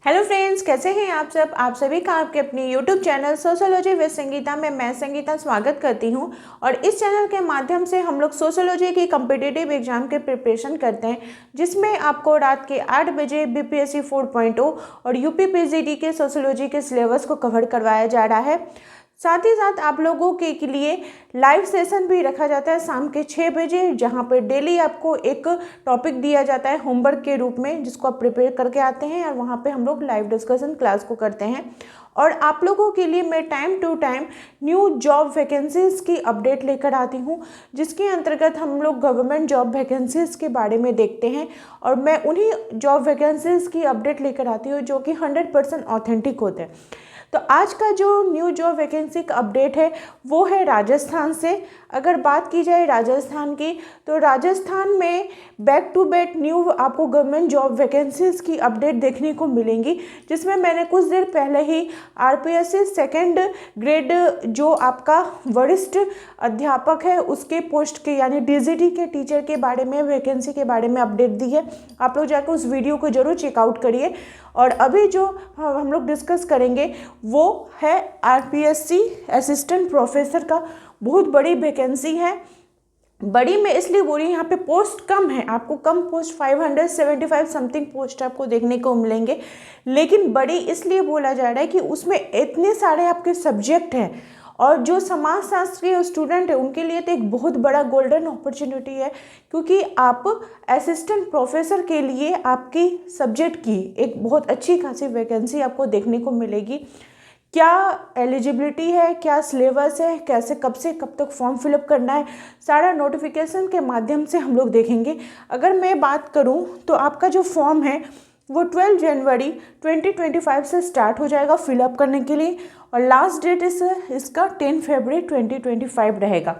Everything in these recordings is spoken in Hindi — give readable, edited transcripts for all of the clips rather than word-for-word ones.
हेलो फ्रेंड्स, कैसे हैं आप सब। आप सभी का आपके अपने YouTube channel sociology with Sangeeta में मैं संगीता स्वागत करती हूं। और इस चैनल के माध्यम से हम लोग सोशियोलॉजी की कम्पिटिटिव एग्जाम के प्रिपरेशन करते हैं, जिसमें आपको रात के 8 बजे बीपीएससी 4.0 और यूपी पीजीटी के सोशियोलॉजी के सिलेबस को कवर करवाया जा रहा है। साथ ही साथ आप लोगों के लिए लाइव सेशन भी रखा जाता है शाम के 6 बजे, जहां पर डेली आपको एक टॉपिक दिया जाता है होमवर्क के रूप में, जिसको आप प्रिपेयर करके आते हैं और वहां पे हम लोग लाइव डिस्कशन क्लास को करते हैं। और आप लोगों के लिए मैं time to time new job vacancies की अपडेट लेकर आती हूँ, जिसके अंतर्गत हम लोग गवर्नमेंट जॉब वैकेंसीज के बारे में देखते हैं। और मैं उन्हीं जॉब वैकेंसीज की अपडेट लेकर आती हूँ जो कि 100% ऑथेंटिक होते हैं। तो आज का जो न्यू जॉब वैकेंसी का अपडेट है वो है राजस्थान से। अगर बात की जाए राजस्थान की, तो राजस्थान में बैक टू बैक न्यू आपको गवर्नमेंट जॉब वैकेंसीज की अपडेट देखने को मिलेंगी, जिसमें मैंने कुछ देर पहले ही आरपीएससी सेकेंड ग्रेड जो आपका वरिष्ठ अध्यापक है उसके पोस्ट के यानी डीजीटी के टीचर के बारे में वैकेंसी के बारे में अपडेट दी है। आप लोग जाकर उस वीडियो को जरूर चेकआउट करिए। और अभी जो हम लोग डिस्कस करेंगे वो है आरपीएससी असिस्टेंट प्रोफेसर का। बहुत बड़ी वैकेंसी है। बड़ी में इसलिए बोल रही हूँ, यहाँ पे पोस्ट कम है, आपको कम पोस्ट 575 समथिंग पोस्ट आपको देखने को मिलेंगे। लेकिन बड़ी इसलिए बोला जा रहा है कि उसमें इतने सारे आपके सब्जेक्ट हैं, और जो समाजशास्त्र के स्टूडेंट है उनके लिए तो एक बहुत बड़ा गोल्डन अपॉर्चुनिटी है, क्योंकि आप असिस्टेंट प्रोफेसर के लिए आपकी सब्जेक्ट की एक बहुत अच्छी खासी वैकेंसी आपको देखने को मिलेगी। क्या एलिजिबिलिटी है, क्या सिलेबस है, कैसे कब से कब तक फॉर्म फिलअप करना है, सारा नोटिफिकेशन के माध्यम से हम लोग देखेंगे। अगर मैं बात करूं तो आपका जो फॉर्म है वो 12 जनवरी 2025 से स्टार्ट हो जाएगा फिलअप करने के लिए, और लास्ट डेट इसका 10 फरवरी 2025 रहेगा।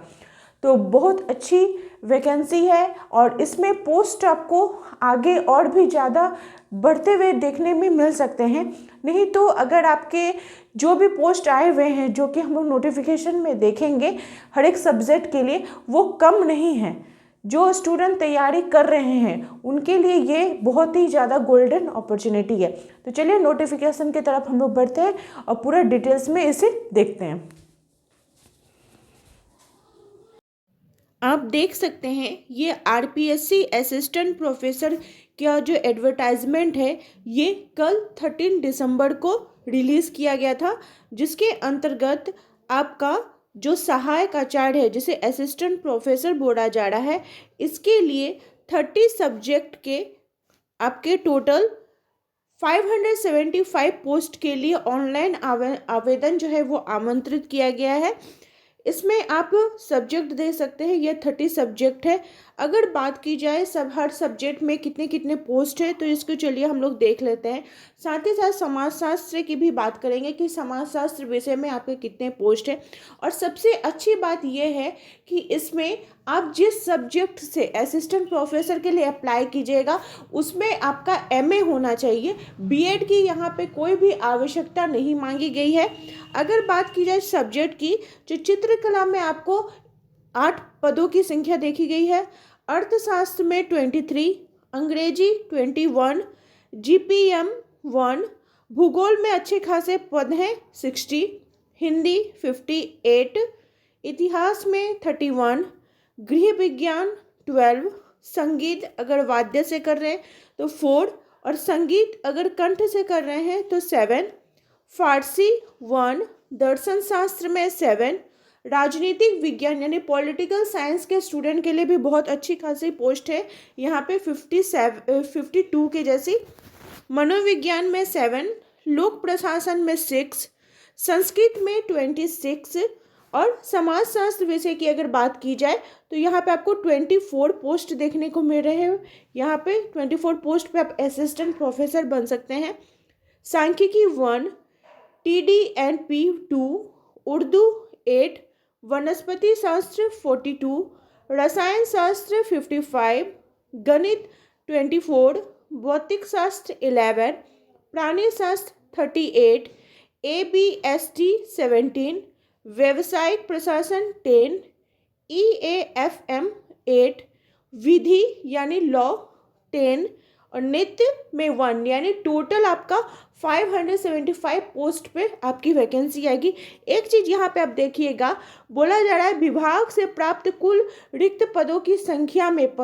तो बहुत अच्छी वैकेंसी है, और इसमें पोस्ट आपको आगे और भी ज़्यादा बढ़ते हुए देखने में मिल सकते हैं। नहीं तो अगर आपके जो भी पोस्ट आए हुए हैं, जो कि हम लोग नोटिफिकेशन में देखेंगे हर एक सब्जेक्ट के लिए, वो कम नहीं है। जो स्टूडेंट तैयारी कर रहे हैं उनके लिए ये बहुत ही ज़्यादा गोल्डन अपॉर्चुनिटी है। तो चलिए नोटिफिकेशन की तरफ हम लोग बढ़ते हैं और पूरा डिटेल्स में इसे देखते हैं। आप देख सकते हैं ये आरपीएससी असिस्टेंट प्रोफेसर का जो एडवर्टाइजमेंट है ये कल 13 दिसंबर को रिलीज़ किया गया था, जिसके अंतर्गत आपका जो सहायक आचार्य है जिसे असिस्टेंट प्रोफेसर बोला जा रहा है, इसके लिए 30 सब्जेक्ट के आपके टोटल 575 पोस्ट के लिए ऑनलाइन आवेदन जो है वो आमंत्रित किया गया है। इसमें आप सब्जेक्ट दे सकते हैं, ये 30 सब्जेक्ट है। अगर बात की जाए सब हर सब्जेक्ट में कितने कितने पोस्ट है, तो इसको चलिए हम लोग देख लेते हैं। साथ ही साथ समाजशास्त्र की भी बात करेंगे कि समाजशास्त्र विषय में आपके कितने पोस्ट है। और सबसे अच्छी बात यह है कि इसमें आप जिस सब्जेक्ट से असिस्टेंट प्रोफेसर के लिए अप्लाई कीजिएगा उसमें आपका एमए होना चाहिए। बीएड की यहाँ पे कोई भी आवश्यकता नहीं मांगी गई है। अगर बात की जाए सब्जेक्ट की, जो चित्रकला में आपको 8 पदों की संख्या देखी गई है, अर्थशास्त्र में 23, अंग्रेजी 21, जीपीएम 1, भूगोल में अच्छे खासे पद हैं 60, हिंदी 58, इतिहास में 31, गृह विज्ञान 12, संगीत अगर वाद्य से कर रहे हैं तो 4, और संगीत अगर कंठ से कर रहे हैं तो 7, फारसी 1, दर्शन शास्त्र में 7, राजनीतिक विज्ञान यानी पॉलिटिकल साइंस के स्टूडेंट के लिए भी बहुत अच्छी खासी पोस्ट है यहाँ पे 52 के जैसी, मनोविज्ञान में 7, लोक प्रशासन में 6, संस्कृत में 26, और समाजशास्त्र विषय की अगर बात की जाए तो यहाँ पे आपको 24 पोस्ट देखने को मिल रहे हैं। यहाँ पे 24 पोस्ट पे आप असिस्टेंट प्रोफेसर बन सकते हैं। सांख्यिकी 1, TD&P 2, उर्दू 8, वनस्पति शास्त्र 42, रसायन शास्त्र 55, गणित 24, भौतिक शास्त्र 11, प्राणी शास्त्र 38, ABST 17, व्यावसायिक प्रशासन 10, EAFM 8, विधि यानी लॉ 10, और नृत्य में 1, यानी टोटल आपका 575 पोस्ट पे आपकी वैकेंसी आएगी। एक चीज़ यहाँ पे आप देखिएगा, बोला जा रहा है विभाग से प्राप्त कुल रिक्त पदों की संख्या में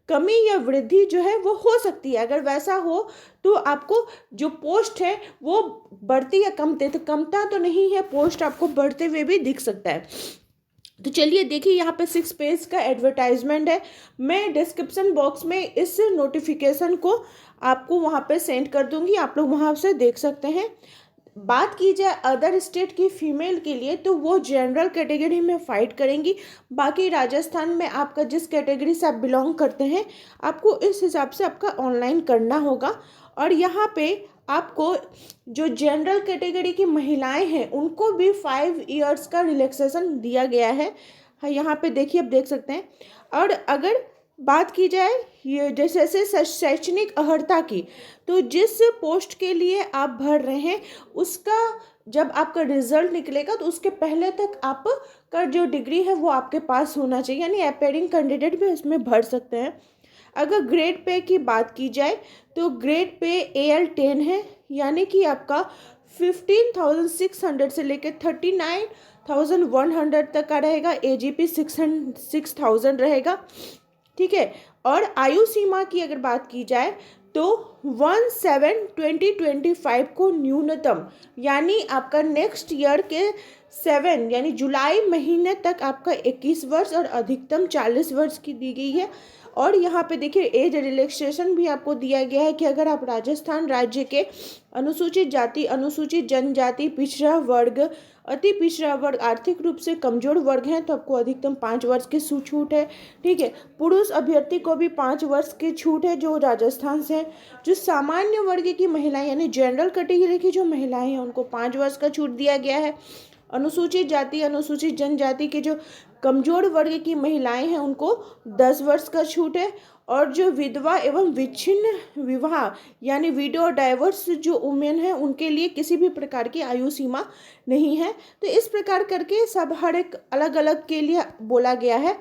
कमी या वृद्धि जो है वो हो सकती है। अगर वैसा हो तो आपको जो पोस्ट है वो बढ़ती या कमते, तो कमता तो नहीं है, पोस्ट आपको बढ़ते हुए भी दिख सकता है। तो चलिए देखिए, यहाँ पे 6 पेज का एडवर्टाइजमेंट है। मैं डिस्क्रिप्शन बॉक्स में इस नोटिफिकेशन को आपको वहाँ पे सेंड कर दूँगी, आप लोग वहाँ से देख सकते हैं। बात की जाए अदर स्टेट की फीमेल के लिए, तो वो जनरल कैटेगरी में फ़ाइट करेंगी। बाकी राजस्थान में आपका जिस कैटेगरी से आप बिलोंग करते हैं, आपको इस हिसाब से आपका ऑनलाइन करना होगा। और यहाँ पे आपको जो जनरल कैटेगरी की महिलाएं हैं उनको भी 5 इयर्स का रिलैक्सेशन दिया गया है। हाँ, यहाँ पे देखिए, आप देख सकते हैं। और अगर बात की जाए ये जैसे शैक्षणिक अर्हता की, तो जिस पोस्ट के लिए आप भर रहे हैं उसका जब आपका रिजल्ट निकलेगा तो उसके पहले तक आपका जो डिग्री है वो आपके पास होना चाहिए, यानी एस्पायरिंग कैंडिडेट भी इसमें भर सकते हैं। अगर ग्रेड पे की बात की जाए तो ग्रेड पे AL10 है, यानी कि आपका 15,600 से लेकर 39,100 तक का रहेगा। AGP 6,000 रहेगा, ठीक है। और आयु सीमा की अगर बात की जाए तो 1/7/2025 को न्यूनतम, यानी आपका नेक्स्ट ईयर के 7 यानी जुलाई महीने तक आपका 21 वर्ष और अधिकतम 40 वर्ष की दी गई है। और यहाँ पे देखिए एज रिलैक्सेशन भी आपको दिया गया है कि अगर आप राजस्थान राज्य के अनुसूचित जाति, अनुसूचित जनजाति, पिछड़ा वर्ग, अति पिछड़ा वर्ग, आर्थिक रूप से कमजोर वर्ग हैं तो आपको अधिकतम 5 वर्ष की छूट है, ठीक है। पुरुष अभ्यर्थी को भी 5 वर्ष की छूट है जो राजस्थान से है। जो सामान्य वर्ग की महिलाएं यानी जनरल कैटेगरी की जो महिलाएं हैं उनको 5 वर्ष का छूट दिया गया है। अनुसूचित जाति, अनुसूचित जनजाति के जो कमजोर वर्ग की महिलाएं हैं उनको 10 वर्ष का छूट है। और जो विधवा एवं विच्छिन्न विवाह यानी विडो और डाइवर्स जो वुमेन है उनके लिए किसी भी प्रकार की आयु सीमा नहीं है। तो इस प्रकार करके सब हर एक अलग अलग के लिए बोला गया है।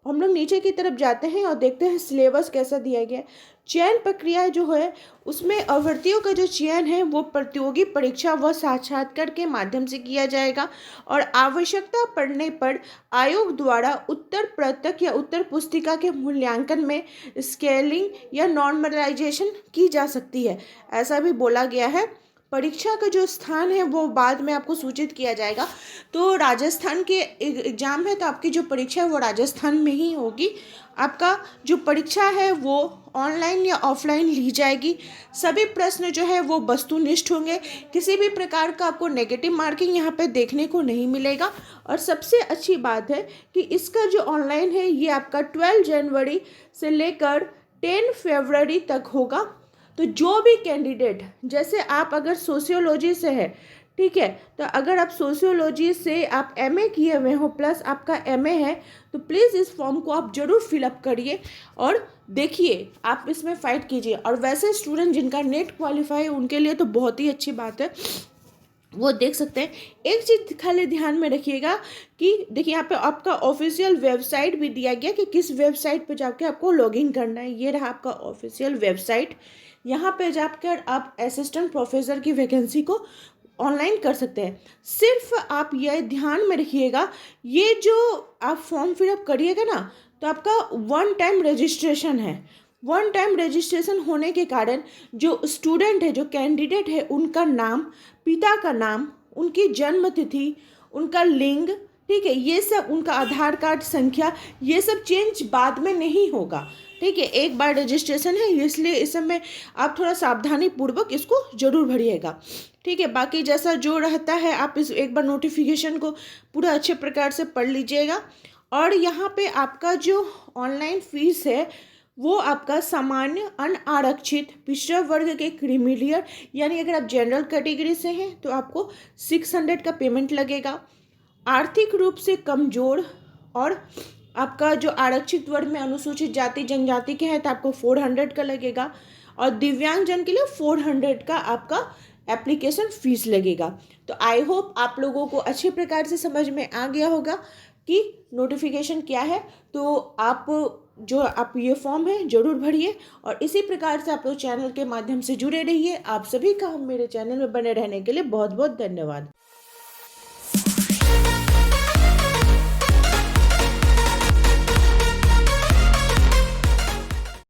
हम लोग नीचे की तरफ जाते हैं और देखते हैं सिलेबस कैसा दिया गया है। चयन प्रक्रिया जो है उसमें अभ्यर्थियों का जो चयन है वो प्रतियोगी परीक्षा व साक्षात्कार के माध्यम से किया जाएगा और आवश्यकता पड़ने पर आयोग द्वारा उत्तर पत्रक या उत्तर पुस्तिका के मूल्यांकन में स्केलिंग या नॉर्मलाइजेशन की जा सकती है, ऐसा भी बोला गया है। परीक्षा का जो स्थान है वो बाद में आपको सूचित किया जाएगा। तो राजस्थान के एग्जाम है तो आपकी जो परीक्षा है वो राजस्थान में ही होगी। आपका जो परीक्षा है वो ऑनलाइन या ऑफलाइन ली जाएगी। सभी प्रश्न जो है वो वस्तुनिष्ठ होंगे, किसी भी प्रकार का आपको नेगेटिव मार्किंग यहाँ पे देखने को नहीं मिलेगा। और सबसे अच्छी बात है कि इसका जो ऑनलाइन है ये आपका 12 जनवरी से लेकर 10 फरवरी तक होगा। तो जो भी कैंडिडेट, जैसे आप अगर सोशियोलॉजी से है, ठीक है, तो अगर आप सोशियोलॉजी से आप MA किए हुए हो प्लस आपका MA है तो प्लीज़ इस फॉर्म को आप ज़रूर फिलअप करिए और देखिए, आप इसमें फ़ाइट कीजिए। और वैसे स्टूडेंट जिनका नेट क्वालिफाई है उनके लिए तो बहुत ही अच्छी बात है, वो देख सकते हैं। एक चीज़ खाली ध्यान में रखिएगा कि देखिए यहाँ पे आपका ऑफिशियल वेबसाइट भी दिया गया कि किस वेबसाइट पे जाके आपको लॉगिन करना है। ये रहा आपका ऑफिशियल वेबसाइट। यहाँ पे जाकर आप असिस्टेंट प्रोफेसर की वैकेंसी को ऑनलाइन कर सकते हैं। सिर्फ आप ये ध्यान में रखिएगा, ये जो आप फॉर्म फिलअप करिएगा ना तो आपका 1 टाइम रजिस्ट्रेशन है। 1 टाइम रजिस्ट्रेशन होने के कारण जो स्टूडेंट है, जो कैंडिडेट है, उनका नाम, पिता का नाम, उनकी जन्म तिथि, उनका लिंग, ठीक है, ये सब, उनका आधार कार्ड संख्या, ये सब चेंज बाद में नहीं होगा, ठीक है। एक बार रजिस्ट्रेशन है इसलिए इस समय आप थोड़ा सावधानी पूर्वक इसको जरूर भरिएगा, ठीक है। बाकी जैसा जो रहता है आप इस एक बार नोटिफिकेशन को पूरा अच्छे प्रकार से पढ़ लीजिएगा। और यहाँ पे आपका जो ऑनलाइन फीस है वो आपका सामान्य, अनारक्षित, पिछड़ा वर्ग के क्रीमिलियर यानी अगर आप जनरल कैटेगरी से हैं तो आपको 600 का पेमेंट लगेगा। आर्थिक रूप से कमज़ोर और आपका जो आरक्षित वर्ग में अनुसूचित जाति जनजाति के हैं तो आपको 400 का लगेगा। और दिव्यांगजन के लिए 400 का आपका एप्लीकेशन फ़ीस लगेगा। तो आई होप आप लोगों को अच्छे प्रकार से समझ में आ गया होगा कि नोटिफिकेशन क्या है। तो आप जो आप ये फॉर्म है ज़रूर भरिए और इसी प्रकार से आप लोग चैनल के माध्यम से जुड़े रहिए। आप सभी का मेरे चैनल में बने रहने के लिए बहुत बहुत धन्यवाद।